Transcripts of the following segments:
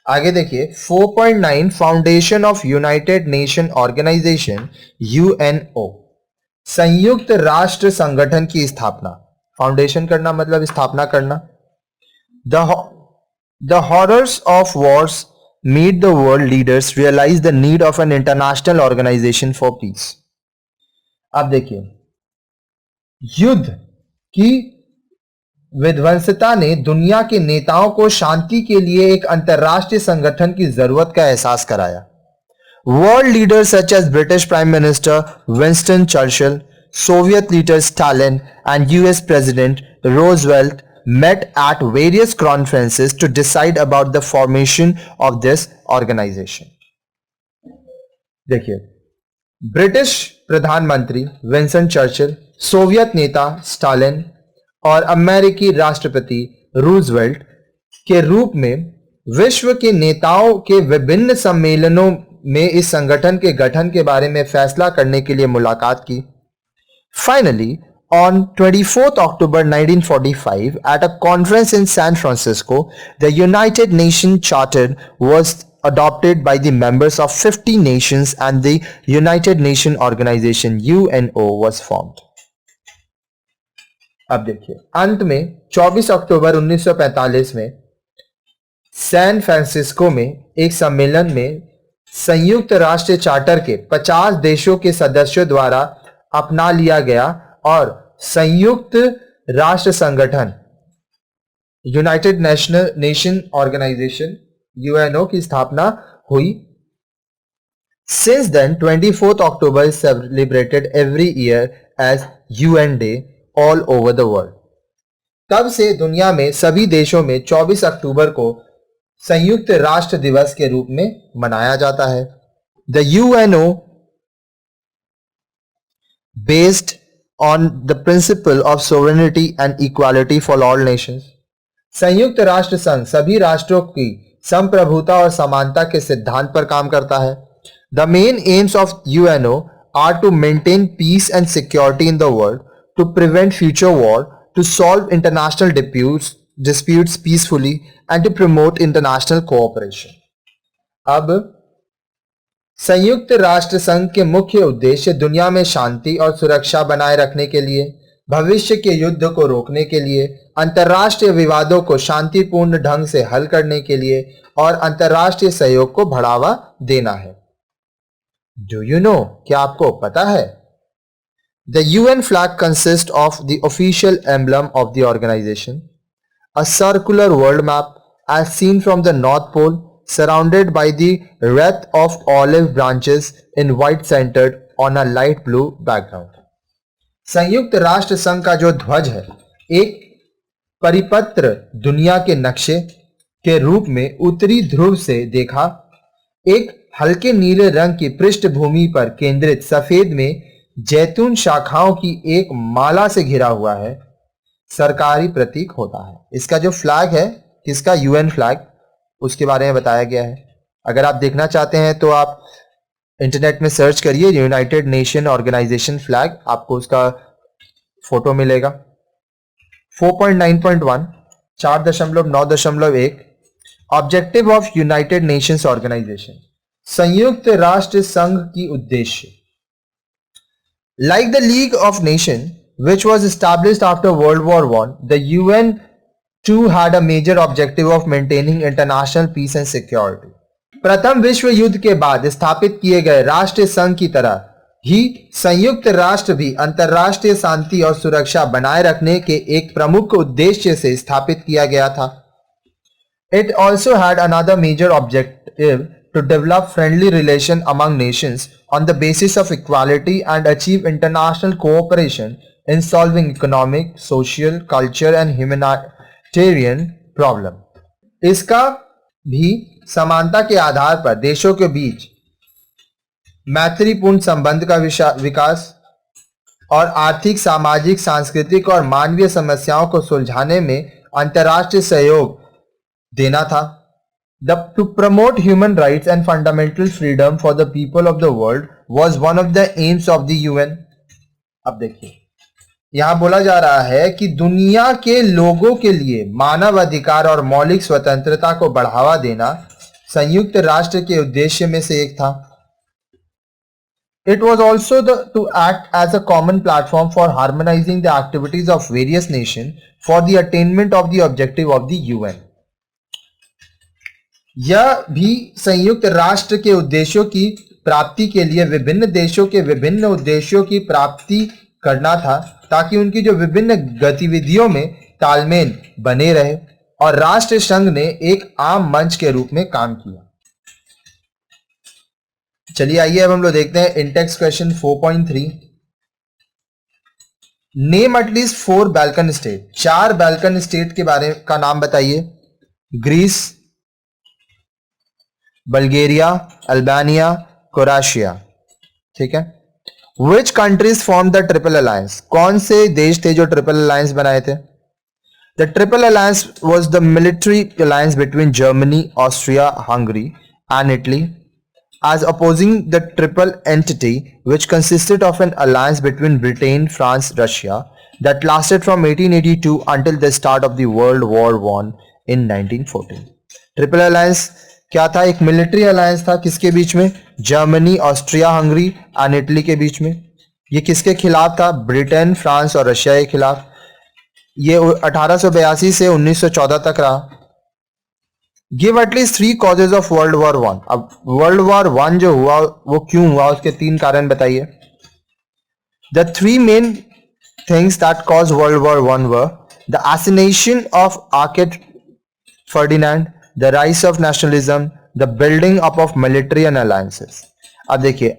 आगे देखिए 4.9 foundation of United Nation Organisation UNO, संयुक्त राष्ट्र संगठन की स्थापना। फाउंडेशन करना मतलब स्थापना करना। The horrors of wars made the world leaders realize the need of an international organization for peace. अब देखिए, युद्ध की विध्वंसता ने दुनिया के नेताओं को शांति के लिए एक अंतर्राष्ट्रीय संगठन की जरूरत का एहसास कराया। World leaders such as British Prime Minister Winston Churchill, Soviet leader Stalin, and US President Roosevelt met at various conferences to decide about the formation of this organization. देखिए, ब्रिटिश प्रधानमंत्री विंस्टन चर्चिल, सोवियत नेता Stalin और अमेरिकी राष्ट्रपति Roosevelt के रूप में विश्व के नेताओं के विभिन्न सम्मेलनों में इस संगठन के गठन के बारे में फैसला करने के लिए मुलाकात की। Finally, on 24th October 1945, at a conference in San Francisco, the United Nations Charter was adopted by the members of 50 nations and the United Nations Organization UNO was formed. अब देखिए, अंत में 24 अक्टूबर 1945 में सैन फ्रांसिस्को में एक सम्मेलन में संयुक्त राष्ट्र चार्टर के 50 देशों के सदस्यों द्वारा अपना लिया गया और संयुक्त राष्ट्र संगठन यूनाइटेड नेशन ऑर्गेनाइजेशन यूएनओ की स्थापना हुई। Since then, 24th October is celebrated every year as UN Day all over the world. तब से दुनिया में सभी देशों में 24 अक्टूबर को संयुक्त राष्ट्र दिवस के रूप में मनाया जाता है। The UNO based on the principle of sovereignty and equality for all nations. संयुक्त राष्ट्र संघ सभी राष्ट्रों की संप्रभुता और समानता के सिद्धांत पर काम करता है। The main aims of UNO are to maintain peace and security in the world, to prevent future war, to solve international disputes peacefully, and to promote international cooperation. अब संयुक्त राष्ट्र संघ के मुख्य उद्देश्य दुनिया में शांति और सुरक्षा बनाए रखने के लिए, भविष्य के युद्ध को रोकने के लिए, अंतर्राष्ट्रीय विवादों को शांतिपूर्ण ढंग से हल करने के लिए और अंतर्राष्ट्रीय सहयोग को बढ़ावा देना है। Do you know? क्या आपको पता है? The UN flag consists of the official emblem of the organization, a circular world map as seen from the North Pole, surrounded by the wreath of olive branches in white centered on a light blue background. संयुक्त राष्ट्र संघ का जो ध्वज है, एक परिपत्र दुनिया के नक्शे के रूप में उत्तरी ध्रुव से देखा एक हल्के नीले रंग की पृष्ठभूमि पर केंद्रित सफेद में जैतून शाखाओं की एक माला से घिरा हुआ है, सरकारी प्रतीक होता है। इसका जो फ्लैग है, किसका? यूएन फ्लैग, उसके बारे में बताया गया है। अगर आप देखना चाहते हैं तो आप इंटरनेट में सर्च करिए यूनाइटेड नेशन ऑर्गेनाइजेशन फ्लैग, आपको उसका फोटो मिलेगा। 4.9.1 4.9.1 objective of United Nations Organisation, संयुक्त राष्ट्र संघ की उद्देश्य। Like the League of Nations, which was established after World War I, the UN too had a major objective of maintaining international peace and security. प्रथम विश्व युद्ध के बाद स्थापित किए गए राष्ट्रीय संघ की तरह ही संयुक्त राष्ट्र भी अंतर्राष्ट्रीय शांति और सुरक्षा बनाए रखने के एक प्रमुख उद्देश्य से स्थापित किया गया था। It also had another major objective to develop friendly relations among nations on the basis of equality and achieve international cooperation in solving economic, social, cultural and humanitarian problems. इसका भी समानता के आधार पर देशों के बीच मैत्रीपूर्ण संबंध का विकास और आर्थिक, सामाजिक, सांस्कृतिक और मानवीय समस्याओं को सुलझाने में अंतर्राष्ट्रीय सहयोग देना था। To promote human rights and fundamental freedom for the people of the world was one of the aims of the UN. अब देखिए, यहां बोला जा रहा है कि दुनिया के लोगों के लिए मानव अधिकार और मौलिक स्वतंत्रता को बढ़ावा देना संयुक्त राष्ट्र के उद्देश्य में से एक था। It was also to act as a common platform for harmonizing the activities of various nations for the attainment of the objective of the UN. यह भी संयुक्त राष्ट्र के उद्देश्यों की प्राप्ति के लिए विभिन्न देशों के विभिन्न उद्देश्यों की प्राप्ति करना था, ताकि उनकी जो विभिन्न गतिविधियों में तालमेल बने रहे, और राष्ट्र संघ ने एक आम मंच के रूप में काम किया। चलिए आइए अब हम लोग देखते हैं intext question 4.3। Name at least 4 Balkan state, 4 Balkan state के बारे का नाम बताइए। Greece, Bulgaria, Albania, Croatia. ठीक है। Which countries form the triple alliance, कौन से देश थे जो ट्रिपल अलायंस बनाए थे? The triple alliance was the military alliance between Germany, Austria, Hungary and Italy, as opposing the triple entity which consisted of an alliance between Britain, France, Russia that lasted from 1882 until the start of the World War I in 1914. Triple alliance क्या था? एक military alliance था, किसके बीच में? Germany, Austria, Hungary and Italy के बीच में। ये किसके खिलाफ था? ब्रिटेन, फ्रांस और रशिया के खिलाफ। ये 1882 से 1914 तक रहा। Give at least 3 causes of world war 1। अब वर्ल्ड वॉर 1 जो हुआ वो क्यों हुआ, उसके 3 कारण बताइए। The 3 main things that cause world war 1 were the assassination of orchid Ferdinand, the rise of nationalism, the building up of military and alliances. अब देखिए,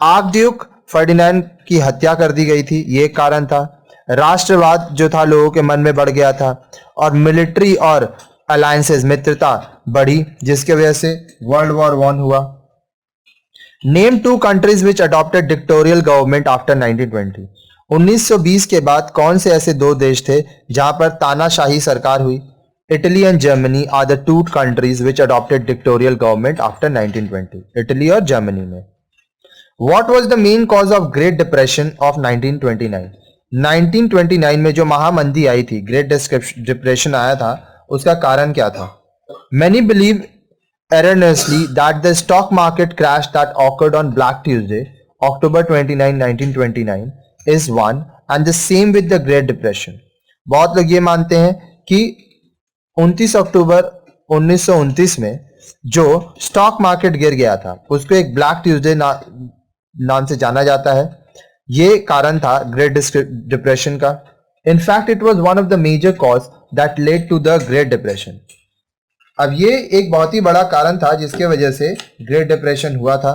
आर्कड्यूक फर्डिनेंड की हत्या कर दी गई थी, ये कारण था। राष्ट्रवाद जो था लोगों के मन में बढ़ गया था, और मिलिट्री और अलायंसेस, मित्रता बढ़ी, जिसके वजह से वर्ल्ड वॉर 1 हुआ। Name 2 countries which adopted dictatorial government after 1920। 1920 के बाद कौन से ऐसे 2 देश थे जहां पर तानाशाही सरकार हुई? Italy and Germany are the 2 countries which adopted dictatorial government after 1920। Italy और जर्मनी में। What was the main cause of great depression of 1929? 1929 में जो महामंदी आई थी, ग्रेट डिप्रेशन आया था, उसका कारण क्या था? Many believe erroneously that the stock market crash that occurred on Black Tuesday, October 29, 1929, is one and the same with the Great Depression. बहुत लोग ये मानते हैं कि 29 अक्टूबर 1929 में जो स्टॉक मार्केट गिर गया था, उसको एक ब्लैक ट्यूसडे नाम से जाना जाता है। ये कारण था ग्रेट डिप्रेशन का। In fact, it was one of the major cause that led to the Great Depression. अब ये एक बहुत ही बड़ा कारण था जिसके वजह से ग्रेट डिप्रेशन हुआ था।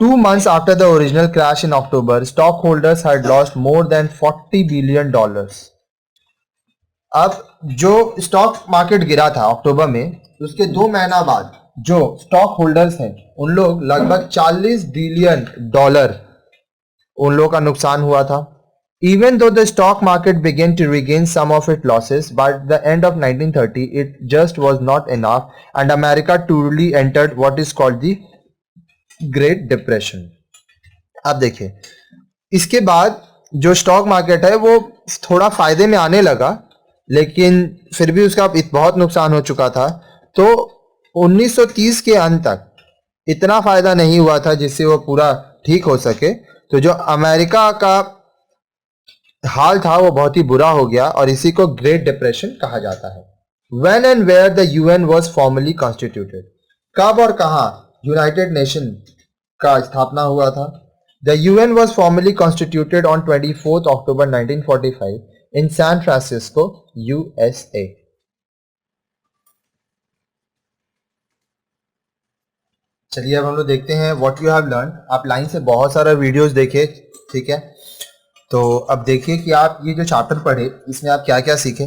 2 months after the original crash in October, stockholders had lost more than $40 billion. अब जो स्टॉक मार्केट गिरा था अक्टूबर में, उसके 2 महीना बाद जो स्टॉक होल्डर्स हैं उन लोग लगभग $40 बिलियन उन लोगों का नुकसान हुआ था। Even though the stock market began to regain some of its losses, by the end of 1930, it just was not enough, and America truly entered what is called the Great Depression. अब देखिए, इसके बाद जो stock market है वो थोड़ा फायदे में आने लगा, लेकिन फिर भी उसका बहुत नुकसान हो चुका था। तो 1930 के अंत तक इतना फायदा नहीं हुआ था जिससे वो पूरा ठीक हो सके। तो जो अमेरिका का हाल था वो बहुत ही बुरा हो गया, और इसी को ग्रेट डिप्रेशन कहा जाता है। When and where the UN was formally constituted? कब और कहां यूनाइटेड नेशन का स्थापना हुआ था? The UN was formally constituted on 24th October 1945 in San Francisco, USA. चलिए अब हम लोग देखते हैं व्हाट यू हैव लर्न। आप लाइन से बहुत सारा वीडियोस देखे, ठीक है? तो अब देखिए कि आप ये जो चैप्टर पढ़े इसमें आप क्या क्या सीखे।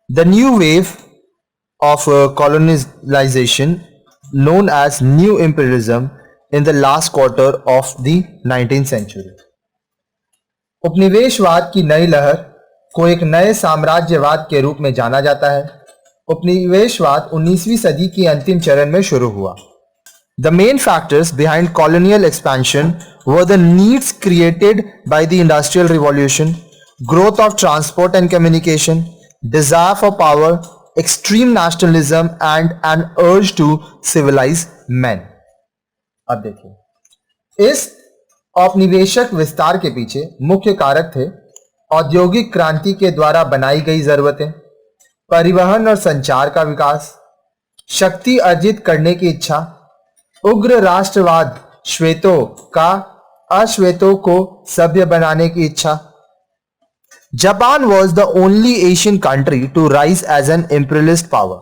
The new wave of colonisation known as new imperialism in the last quarter of the 19th century. उपनिवेशवाद की नई लहर को एक नए साम्राज्यवाद के रूप में जाना जाता है। उपनिवेशवाद 19वीं सदी की अंतिम चरण में शुरू हुआ। The main factors behind colonial expansion were the needs created by the Industrial Revolution, growth of transport and communication, desire for power, extreme nationalism and an urge to civilize men. अब देखिए, इस औपनिवेशिक विस्तार के पीछे मुख्य कारक थे औद्योगिक क्रांति के द्वारा बनाई गई जरूरतें, परिवहन और संचार का विकास, शक्ति अर्जित करने की इच्छा, उग्र राष्ट्रवाद, श्वेतों का अश्वेतों को सभ्य बनाने की इच्छा. Japan was the only Asian country to rise as an imperialist power.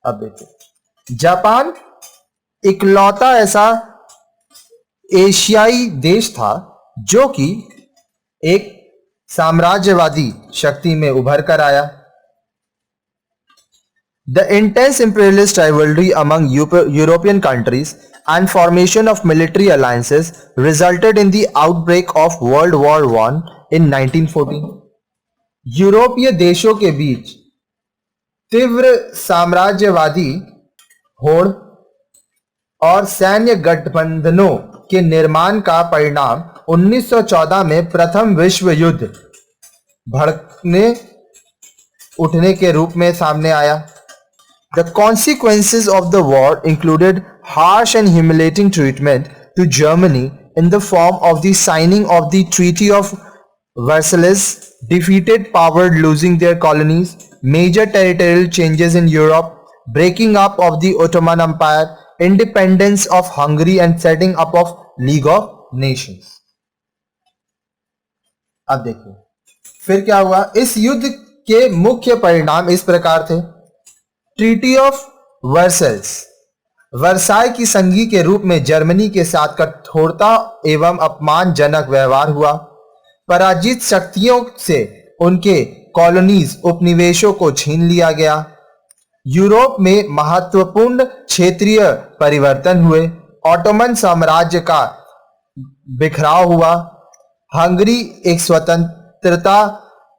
अब देखिए, जापान इकलौता ऐसा एशियाई देश था जो कि एक साम्राज्यवादी शक्ति में उभर कर आया. The intense imperialist rivalry among European countries and formation of military alliances resulted in the outbreak of World War I in 1914. यूरोपीय देशों के बीच तीव्र साम्राज्यवादी होड़ और सैन्य गठबंधनों के निर्माण का परिणाम 1914 में प्रथम विश्व युद्ध भड़कने उठने के रूप में सामने आया. The consequences of the war included harsh and humiliating treatment to Germany in the form of the signing of the Treaty of Versailles, defeated powers losing their colonies, major territorial changes in Europe, breaking up of the Ottoman Empire, independence of Hungary and setting up of League of Nations. अब देखिए फिर क्या हुआ. इस युद्ध के मुख्य परिणाम इस प्रकार थे. ट्रीटी ऑफ वर्सेल्स, वर्साय की संधि के रूप में जर्मनी के साथ कठोरता एवं अपमानजनक व्यवहार हुआ. पराजित शक्तियों से उनके कॉलोनीज उपनिवेशों को छीन लिया गया. यूरोप में महत्वपूर्ण क्षेत्रीय परिवर्तन हुए. ऑटोमन साम्राज्य का बिखराव हुआ. हंगरी एक स्वतंत्रता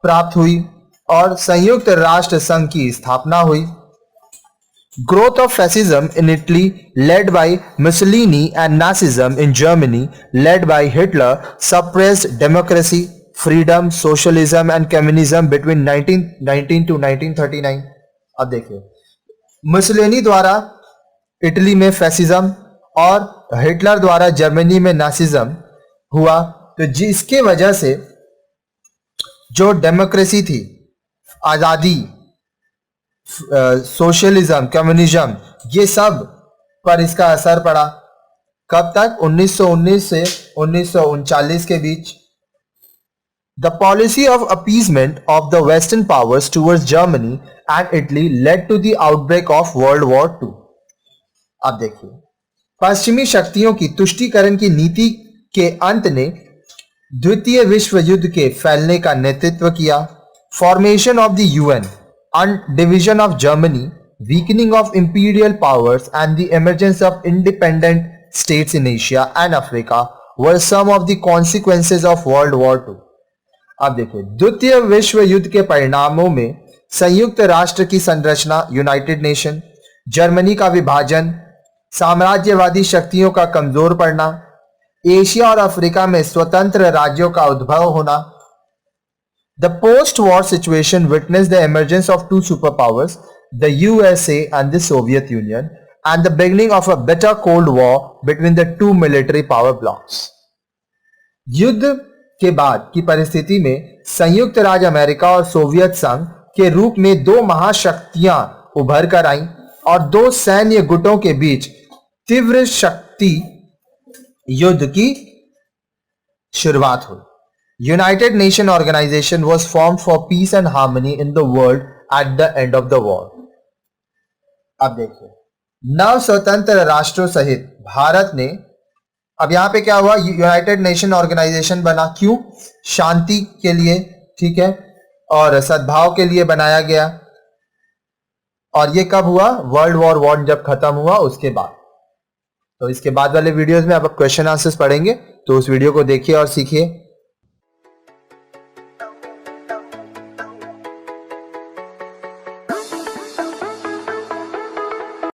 प्राप्त हुई और संयुक्त राष्ट्र संघ की स्थापना हुई. Growth of fascism in Italy led by Mussolini and Nazism in Germany led by Hitler suppressed democracy, freedom, socialism and communism between 1919 to 1939. अब देखिए, मुसोलिनी द्वारा इटली में फैसिज्म और हिटलर द्वारा जर्मनी में नासिज्म हुआ, तो जिसके वजह से जो डेमोक्रेसी थी, आजादी, सोशलिज्म, कम्युनिज्म, ये सब पर इसका असर पड़ा. कब तक? 1919 से 1939 के बीच. The policy of appeasement of the western powers towards Germany and Italy led to the outbreak of world war II. अब देखिए, पश्चिमी शक्तियों की तुष्टीकरण की नीति के अंत ने द्वितीय विश्व युद्ध के फैलने का नेतृत्व किया. Formation of the UN and division of Germany, weakening of imperial powers and the emergence of independent states in Asia and Africa were some of the consequences of World War II. अब देखिए, द्वितीय विश्व युद्ध के परिणामों में संयुक्त राष्ट्र की संरचना, यूनाइटेड नेशन, जर्मनी का विभाजन, साम्राज्यवादी शक्तियों का कमजोर पड़ना, एशिया और अफ्रीका में स्वतंत्र राज्यों का उद्भव होना. The post-war situation witnessed the emergence of two superpowers, the USA and the Soviet Union, and the beginning of a bitter Cold War between the two military power blocks. युद्ध के बाद की परिस्थिति में संयुक्त राज्य अमेरिका और सोवियत संघ के रूप में दो महाशक्तियां उभर कर आईं और दो सैन्य गुटों के बीच तीव्र शक्ति युद्ध की शुरुआत हुई. United Nations Organization was formed for peace and harmony in the world at the end of the war. अब देखिए, नव स्वतंत्र राष्ट्रों सहित भारत ने, अब यहां पे क्या हुआ, यूनाइटेड नेशन ऑर्गेनाइजेशन बना. क्यों? शांति के लिए, ठीक है, और सद्भाव के लिए बनाया गया. और ये कब हुआ? वर्ल्ड वॉर I जब खत्म हुआ उसके बाद. तो इसके बाद वाले वीडियोस में अब क्वेश्चन आंसर्स पढ़ेंगे, तो उस वीडियो को देखिए और सीखिए.